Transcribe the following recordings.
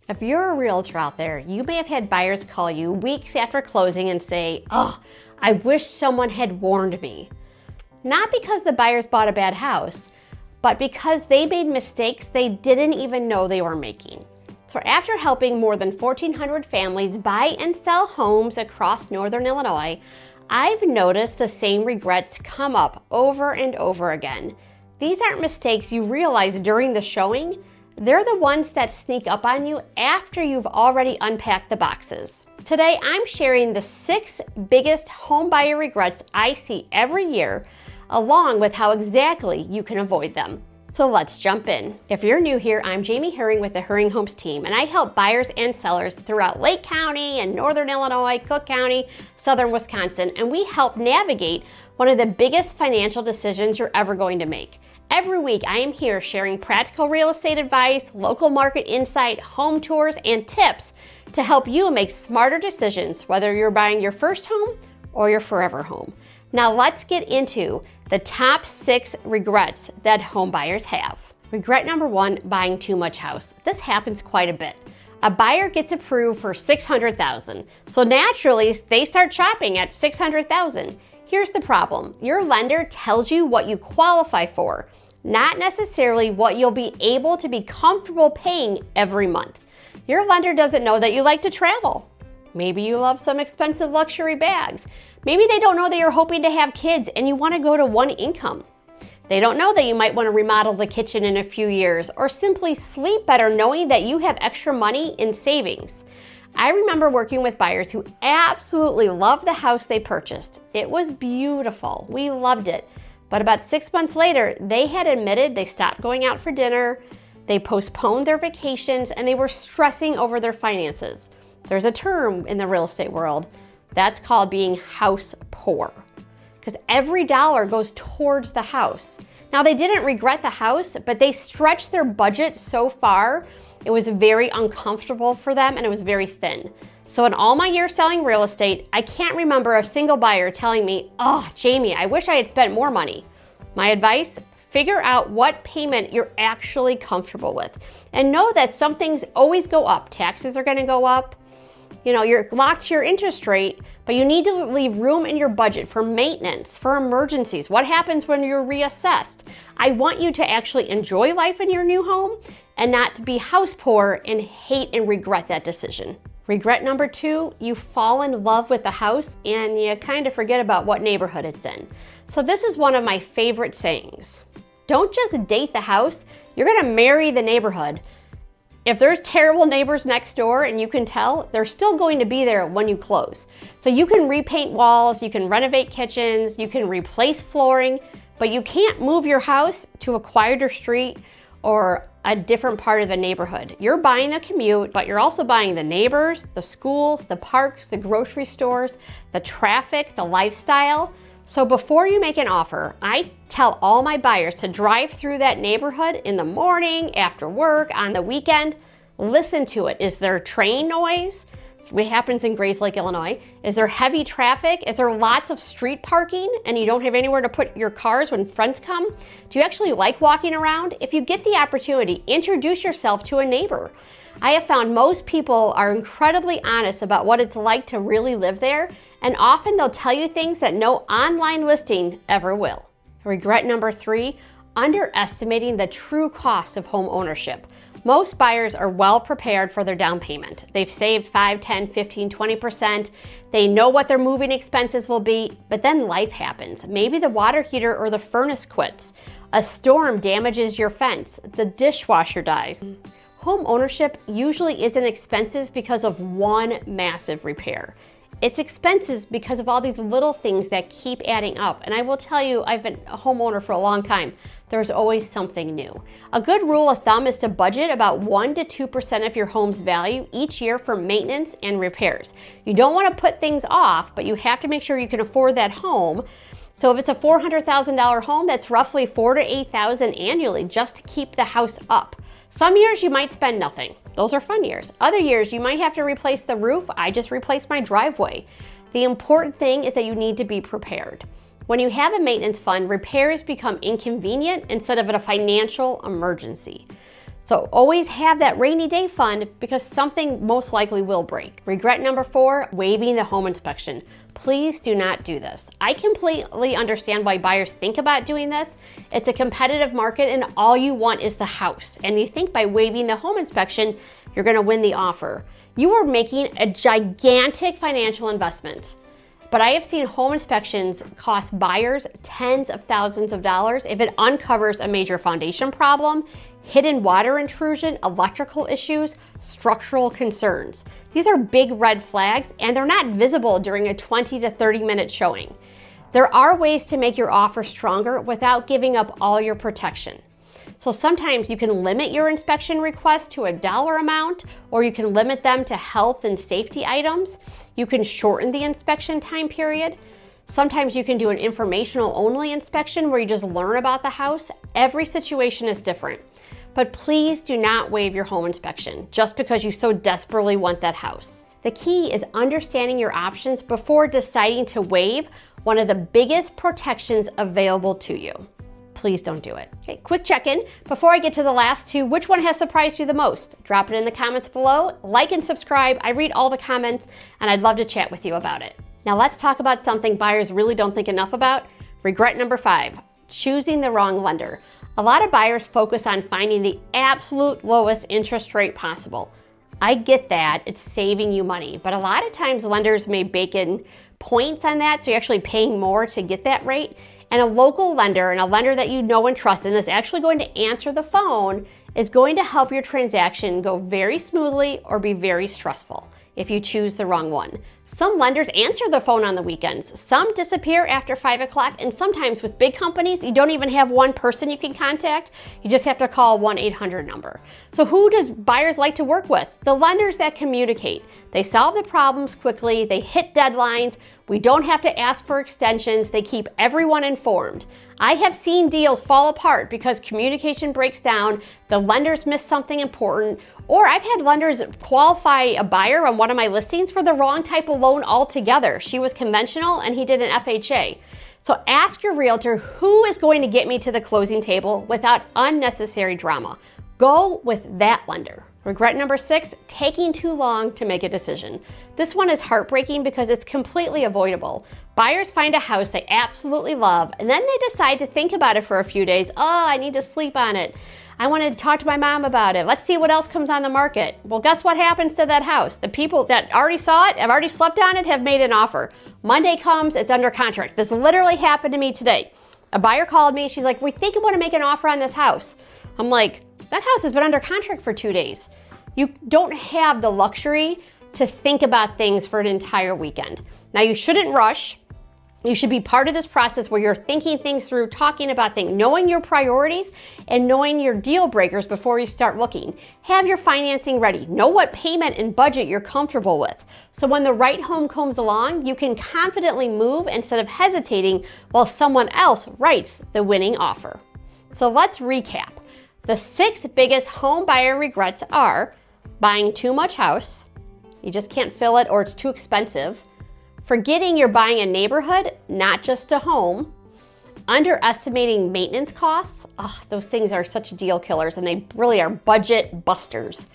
If you're a realtor out there, you may have had buyers call you weeks after closing and say, "Oh, I wish someone had warned me." Not because the buyers bought a bad house, but because they made mistakes they didn't even know they were making. So after helping more than 1,400 families buy and sell homes across Northern Illinois, I've noticed the same regrets come up over and over again. These aren't mistakes you realize during the showing. They're the ones that sneak up on you after you've already unpacked the boxes. Today, I'm sharing the 6 biggest home buyer regrets I see every year, along with how exactly you can avoid them. So let's jump in. If you're new here, I'm Jamie Herring with the Herring Homes team, and I help buyers and sellers throughout Lake County and Northern Illinois, Cook County, Southern Wisconsin, and we help navigate one of the biggest financial decisions you're ever going to make. Every week, I am here sharing practical real estate advice, local market insight, home tours, and tips to help you make smarter decisions, whether you're buying your first home or your forever home. Now let's get into the top 6 regrets that home buyers have. Regret number 1, buying too much house. This happens quite a bit. A buyer gets approved for $600,000, so naturally they start shopping at $600,000. Here's the problem. Your lender tells you what you qualify for, not necessarily what you'll be able to be comfortable paying every month. Your lender doesn't know that you like to travel. Maybe you love some expensive luxury bags. Maybe they don't know that you're hoping to have kids and you want to go to one income. They don't know that you might want to remodel the kitchen in a few years or simply sleep better knowing that you have extra money in savings. I remember working with buyers who absolutely loved the house they purchased. It was beautiful. We loved it. But about 6 months later, they had admitted they stopped going out for dinner, they postponed their vacations, and they were stressing over their finances. There's a term in the real estate world that's called being house poor, because every dollar goes towards the house. Now, they didn't regret the house, but they stretched their budget so far, it was very uncomfortable for them and it was very thin. So in all my years selling real estate, I can't remember a single buyer telling me, "Oh, Jamie, I wish I had spent more money." My advice, figure out what payment you're actually comfortable with. And know that some things always go up. Taxes are gonna go up. You know, you're locked to your interest rate, but you need to leave room in your budget for maintenance, for emergencies. What happens when you're reassessed? I want you to actually enjoy life in your new home and not to be house poor and hate and regret that decision. Regret number 2, you fall in love with the house and you kind of forget about what neighborhood it's in. So this is one of my favorite sayings. Don't just date the house, you're gonna marry the neighborhood. If there's terrible neighbors next door and you can tell, they're still going to be there when you close. So you can repaint walls, you can renovate kitchens, you can replace flooring, but you can't move your house to a quieter street or a different part of the neighborhood. You're buying the commute, but you're also buying the neighbors, the schools, the parks, the grocery stores, the traffic, the lifestyle. So before you make an offer, I tell all my buyers to drive through that neighborhood in the morning, after work, on the weekend. Listen to it. Is there train noise? It happens in Grayslake, Illinois. Is there heavy traffic? Is there lots of street parking and you don't have anywhere to put your cars when friends come? Do you actually like walking around? If you get the opportunity, introduce yourself to a neighbor. I have found most people are incredibly honest about what it's like to really live there, and often they'll tell you things that no online listing ever will. Regret number 3, underestimating the true cost of home ownership. Most buyers are well prepared for their down payment. They've saved 5, 10, 15, 20%. They know what their moving expenses will be, but then life happens. Maybe the water heater or the furnace quits. A storm damages your fence. The dishwasher dies. Home ownership usually isn't expensive because of one massive repair. It's expensive because of all these little things that keep adding up. And I will tell you, I've been a homeowner for a long time. There's always something new. A good rule of thumb is to budget about 1 to 2% of your home's value each year for maintenance and repairs. You don't want to put things off, but you have to make sure you can afford that home. So if it's a $400,000 home, that's roughly $4,000 to $8,000 annually just to keep the house up. Some years you might spend nothing. Those are fun years. Other years you might have to replace the roof. I just replaced my driveway. The important thing is that you need to be prepared. When you have a maintenance fund, repairs become inconvenient instead of a financial emergency. So always have that rainy day fund because something most likely will break. Regret number 4, waiving the home inspection. Please do not do this. I completely understand why buyers think about doing this. It's a competitive market and all you want is the house. And you think by waiving the home inspection, you're gonna win the offer. You are making a gigantic financial investment. But I have seen home inspections cost buyers tens of thousands of dollars if it uncovers a major foundation problem, hidden water intrusion, electrical issues, structural concerns. These are big red flags and they're not visible during a 20 to 30 minute showing. There are ways to make your offer stronger without giving up all your protection. So sometimes you can limit your inspection request to a dollar amount, or you can limit them to health and safety items. You can shorten the inspection time period. Sometimes you can do an informational only inspection where you just learn about the house. Every situation is different. But please do not waive your home inspection just because you so desperately want that house. The key is understanding your options before deciding to waive one of the biggest protections available to you. Please don't do it. Okay, quick check-in. Before I get to the last 2, which one has surprised you the most? Drop it in the comments below. Like and subscribe. I read all the comments and I'd love to chat with you about it. Now let's talk about something buyers really don't think enough about. Regret number 5, choosing the wrong lender. A lot of buyers focus on finding the absolute lowest interest rate possible. I get that, it's saving you money, but a lot of times lenders may bake in points on that, so you're actually paying more to get that rate. And a local lender and a lender that you know and trust and is actually going to answer the phone is going to help your transaction go very smoothly or be very stressful if you choose the wrong one. Some lenders answer the phone on the weekends. Some disappear after 5 o'clock, and sometimes with big companies, you don't even have one person you can contact. You just have to call 1-800 number. So who does buyers like to work with? The lenders that communicate. They solve the problems quickly, they hit deadlines, we don't have to ask for extensions, they keep everyone informed. I have seen deals fall apart because communication breaks down, the lenders miss something important, or I've had lenders qualify a buyer on one of my listings for the wrong type of loan altogether. She was conventional and he did an FHA. So ask your realtor who is going to get me to the closing table without unnecessary drama. Go with that lender. Regret number 6, taking too long to make a decision. This one is heartbreaking because it's completely avoidable. Buyers find a house they absolutely love and then they decide to think about it for a few days. Oh, I need to sleep on it. I want to talk to my mom about it. Let's see what else comes on the market. Well, guess what happens to that house? The people that already saw it, have already slept on it, have made an offer. Monday comes, it's under contract. This literally happened to me today. A buyer called me, she's like, we think we want to make an offer on this house. I'm like, that house has been under contract for 2 days. You don't have the luxury to think about things for an entire weekend. Now you shouldn't rush. You should be part of this process where you're thinking things through, talking about things, knowing your priorities and knowing your deal breakers before you start looking. Have your financing ready. Know what payment and budget you're comfortable with. So when the right home comes along, you can confidently move instead of hesitating while someone else writes the winning offer. So let's recap. The 6 biggest home buyer regrets are buying too much house, you just can't fill it or it's too expensive, forgetting you're buying a neighborhood, not just a home, underestimating maintenance costs. Oh, those things are such deal killers and they really are budget busters.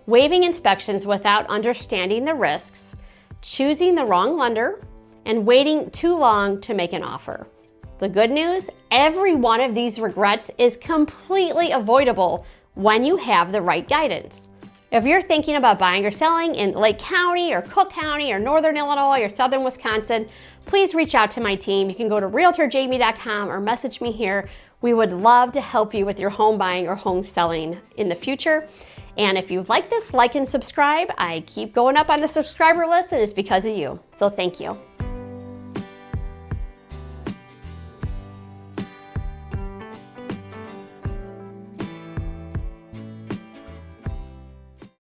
Waiving inspections without understanding the risks, choosing the wrong lender, and waiting too long to make an offer. The good news, every one of these regrets is completely avoidable when you have the right guidance. If you're thinking about buying or selling in Lake County or Cook County or Northern Illinois or Southern Wisconsin, please reach out to my team. You can go to realtorjamie.com or message me here. We would love to help you with your home buying or home selling in the future. And if you like this, like and subscribe. I keep going up on the subscriber list and it's because of you. So thank you.